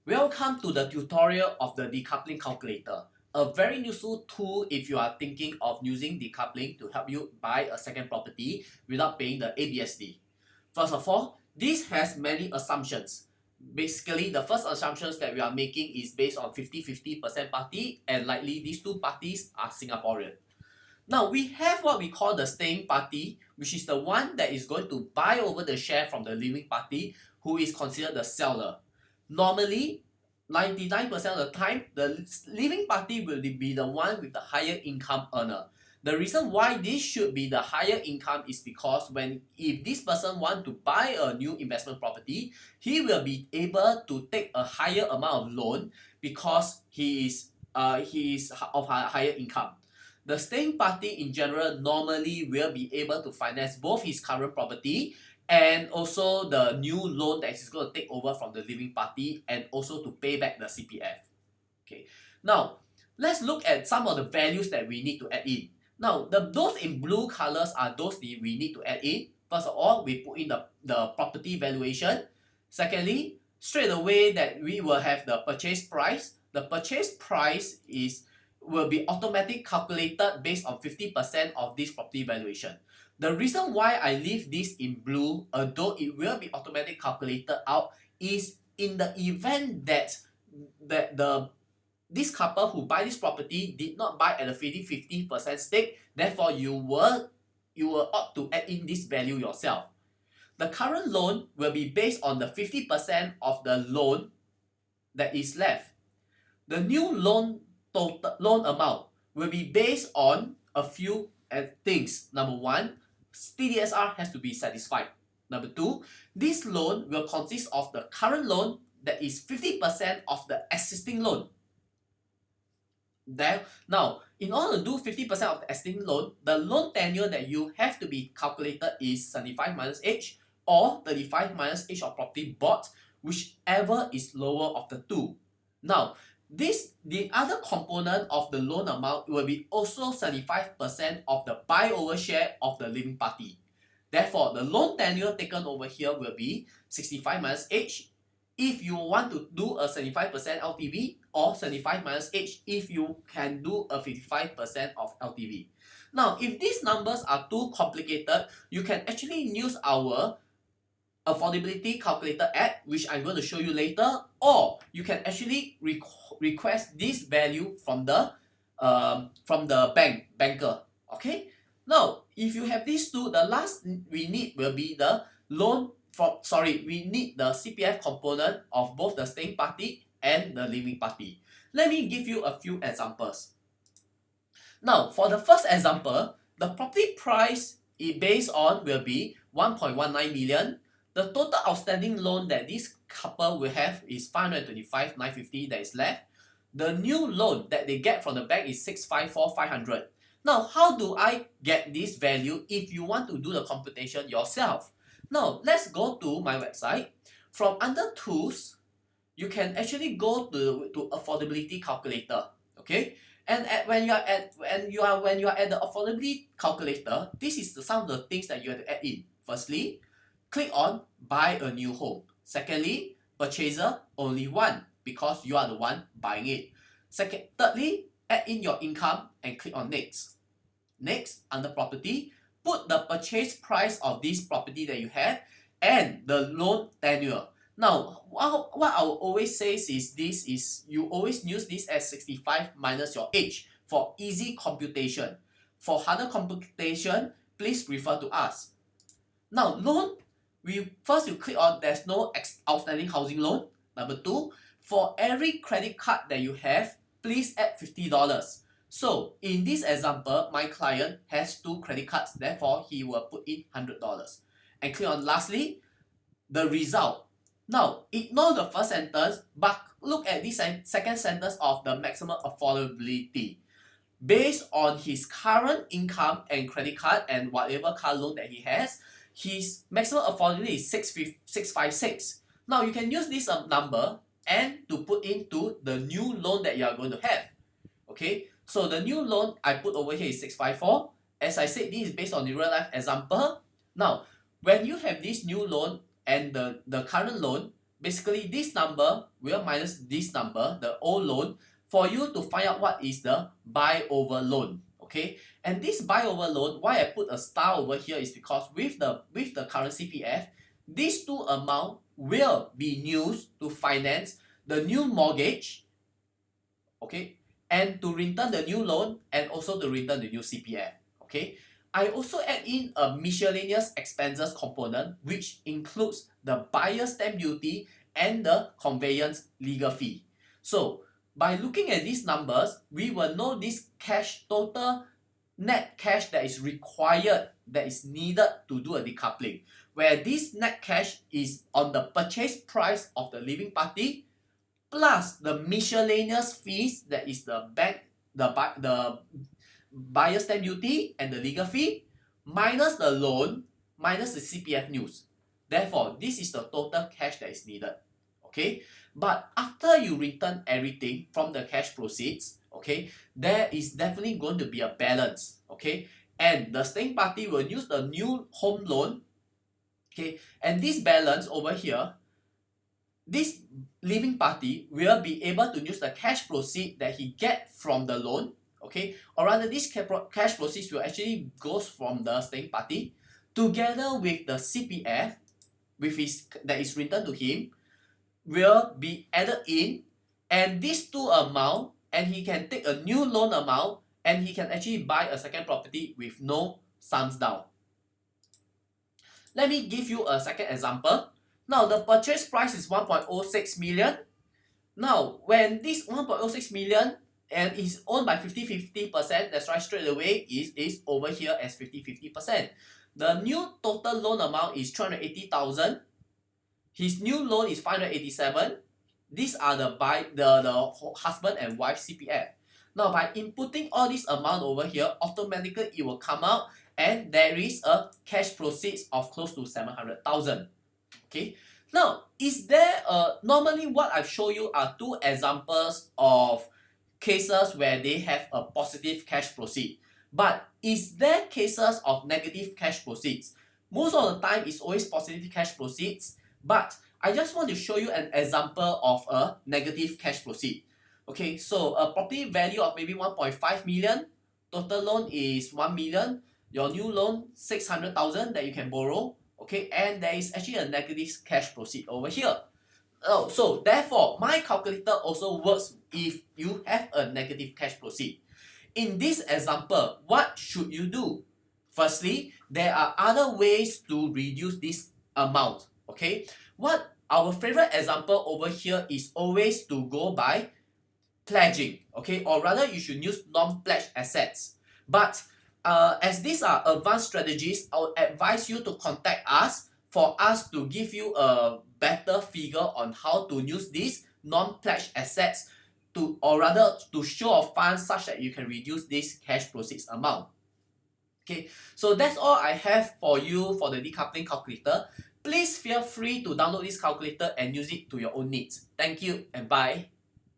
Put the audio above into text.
Welcome to the tutorial of the decoupling calculator, a very useful tool if you are thinking of using decoupling to help you buy a second property without paying the ABSD. First of all, this has many assumptions. Basically, the first assumptions that we are making is based on 50-50% party, and likely these two parties are Singaporean. Now we have what we call the staying party, which is the one that is going to buy over the share from the living party, who is considered the seller. Normally, 99% of the time, the living party will be the one with the higher income earner. The reason why this should be the higher income is because if this person want to buy a new investment property, he will be able to take a higher amount of loan because he is of a higher income. The staying party in general normally will be able to finance both his current property and also the new loan that he's going to take over from the living party, and also to pay back the CPF. Okay, now let's look at some of the values that we need to add in. Now those in blue colors are those that we need to add in. First of all, we put in the property valuation. Secondly, straight away that we will have the purchase price. The purchase price will be automatically calculated based on 50% of this property valuation. The reason why I leave this in blue, although it will be automatically calculated out, is in the event that this couple who buy this property did not buy at a 50% stake, therefore you will opt to add in this value yourself. The current loan will be based on the 50% of the loan that is left. The new loan total loan amount will be based on a few things. Number one, TDSR has to be satisfied. Number two, this loan will consist of the current loan that is 50% of the existing loan. Now, in order to do 50% of the existing loan, the loan tenure that you have to be calculated is 75 minus age or 35 minus age of property bought, whichever is lower of the two. Now, the other component of the loan amount will be also 75% of the buy over share of the living party. Therefore, the loan tenure taken over here will be 65 minus age if you want to do a 75% LTV, or 75 minus age if you can do a 55% of LTV. Now, if these numbers are too complicated, you can actually use our affordability calculator app, which I'm going to show you later, or you can actually request this value from the banker. Okay, now if you have these two, the last we need will be the we need the CPF component of both the staying party and the living party. Let me give you a few examples. Now, for the first example, the property price based on will be 1.19 million. The total outstanding loan that this couple will have is 525,950 that is left. The new loan that they get from the bank is 654,500. Now, how do I get this value if you want to do the computation yourself? Now, let's go to my website. From under tools, you can actually go to affordability calculator. Okay, and when you are at the affordability calculator, this is some of the things that you have to add in. Firstly, click on buy a new home. Secondly, purchaser only one because you are the one buying it. Thirdly, add in your income and click on next. Next, under property, put the purchase price of this property that you have and the loan tenure. Now, what I will always say is you always use this as 65 minus your age for easy computation. For harder computation, please refer to us. Now, loan, you click on there's no outstanding housing loan. Number two, for every credit card that you have, please add $50. So in this example, my client has 2 credit cards, therefore he will put in $100. And click on lastly, the result. Now, ignore the first sentence, but look at this second sentence of the maximum affordability. Based on his current income and credit card and whatever car loan that he has, his maximum affordability is 656. Now, you can use this number and to put into the new loan that you are going to have. Okay, so the new loan I put over here is 654. As I said, this is based on the real life example. Now, when you have this new loan and the current loan, basically this number will minus this number, the old loan, for you to find out what is the buy over loan. Okay, and this buy over loan, why I put a star over here is because with the current CPF, these two amount will be used to finance the new mortgage, okay, and to return the new loan and also to return the new CPF. Okay, I also add in a miscellaneous expenses component which includes the buyer's stamp duty and the conveyance legal fee. So by looking at these numbers, we will know this cash total net cash that is required, that is needed to do a decoupling, where this net cash is on the purchase price of the leaving party plus the miscellaneous fees, that is the the buyer stamp duty and the legal fee, minus the loan, minus the CPF news. Therefore, this is the total cash that is needed. Okay, but after you return everything from the cash proceeds, okay, there is definitely going to be a balance. Okay, and the staying party will use the new home loan. Okay, and this balance over here, this leaving party will be able to use the cash proceed that he get from the loan, okay, or rather this cash proceeds will actually goes from the staying party together with the CPF with his that is returned to him will be added in, and these two amount, and he can take a new loan amount and he can actually buy a second property with no sums down. Let me give you a second example. Now the purchase price is 1.06 million. Now when this 1.06 million and is owned by 50-50%, that's right, straight away is over here as 50-50%. The new total loan amount is 380,000. His new loan is 587. These are the husband and wife CPF. Now by inputting all this amount over here, automatically it will come out and there is a cash proceeds of close to 700,000. Okay. Now, is there normally what I've shown you are two examples of cases where they have a positive cash proceed. But is there cases of negative cash proceeds? Most of the time it's always positive cash proceeds, but I just want to show you an example of a negative cash proceed. Okay, so a property value of maybe 1.5 million, total loan is 1 million, your new loan 600,000 that you can borrow, okay, and there is actually a negative cash proceed over here. Oh, so therefore my calculator also works if you have a negative cash proceed. In this example, what should you do? Firstly, there are other ways to reduce this amount. Okay, what our favorite example over here is always to go by pledging, okay, or rather you should use non-pledged assets. But as these are advanced strategies, I would advise you to contact us for us to give you a better figure on how to use these non-pledged assets to, or rather to show of funds such that you can reduce this cash proceeds amount. Okay, so that's all I have for you for the decoupling calculator. Please feel free to download this calculator and use it to your own needs. Thank you and bye.